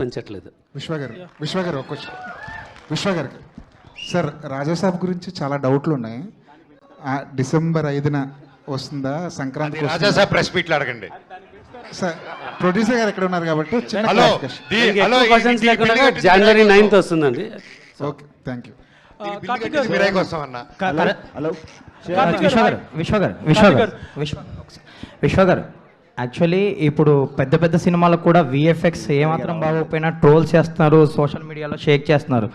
పెంచట్లేదు. విశ్వ గారు ఒక క్వశ్చన్. విశ్వ గారికి సార్, రాజాసాబ్ గురించి చాలా డౌట్లు ఉన్నాయి. డిసెంబర్ 5న వస్తుందా సంక్రాంతి? రాజాసాబ్ ప్రెస్ మీట్లు అడగండి సార్, ప్రొడ్యూసర్ గారు ఎక్కడ ఉన్నారు కాబట్టి చిన్న హలో clarification. ఎక్కువ క్వశ్చన్స్ లేకుండా జనవరి 9th వస్తుందండి. Okay, thank you. మీరే కోసం అన్న. హలో విశ్వ గారు యాక్చువల్లీ ఇప్పుడు పెద్ద పెద్ద సినిమాలకు కూడా విఎఫ్ఎక్స్ ఏమాత్రం బాగోకపోయినా ట్రోల్ చేస్తున్నారు, సోషల్ మీడియాలో షేక్ చేస్తున్నారు.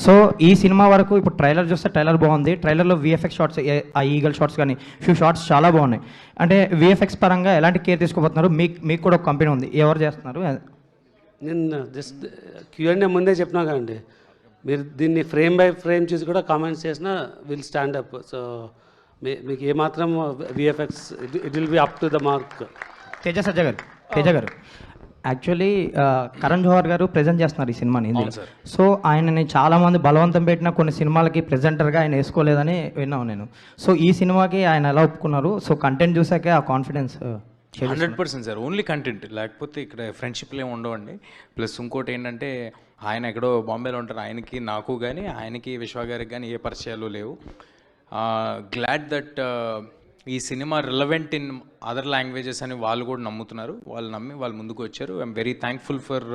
సో ఈ సినిమా వరకు ఇప్పుడు ట్రైలర్ చూస్తే ట్రైలర్ బాగుంది, ట్రైలర్లో విఎఫ్ఎక్స్ షార్ట్స్, ఆ ఈగల్ షార్ట్స్ కానీ ఫ్యూ షార్ట్స్ చాలా బాగున్నాయి. అంటే విఎఫ్ఎక్స్ పరంగా ఎలాంటి కేర్ తీసుకోబోతున్నారు? మీకు కూడా ఒక కంపెనీ ఉంది, ఎవరు చేస్తున్నారు? నేను జస్ట్ Q&A ముందే చెప్పినా కదండి, మీరు దీన్ని ఫ్రేమ్ బై ఫ్రేమ్ చూసి కూడా కామెంట్స్ చేసినా విల్ స్టాండ్ అప్. సో మీకు ఏమాత్రం VFX it will be up to the mark. Teja గారు యాక్చువల్లీ కరణ్ జోహర్ గారు ప్రజెంట్ చేస్తున్నారు ఈ సినిమాని హిందీలో. సో ఆయనని చాలామంది బలవంతం పెట్టిన కొన్ని సినిమాలకి ప్రెజెంటర్గా ఆయన వేసుకోలేదని విన్నాను నేను. సో ఈ సినిమాకి ఆయన ఎలా ఒప్పుకున్నారు? సో కంటెంట్ చూసాకే ఆ కాన్ఫిడెన్స్. 100% సార్, ఓన్లీ కంటెంట్, లేకపోతే ఇక్కడ ఫ్రెండ్షిప్లు ఏమి ఉండవండి. ప్లస్ ఇంకోటి ఏంటంటే ఆయన ఎక్కడో బాంబేలో ఉంటారు, ఆయనకి నాకు కానీ ఆయనకి విశ్వ గారికి కానీ ఏ పరిచయాలు లేవు. గ్లాడ్ దట్ ఈ cinema relevant in other languages అని వాళ్ళు కూడా నమ్ముతున్నారు. వాళ్ళు నమ్మి వాళ్ళు ముందుకు వచ్చారు. I'm very thankful for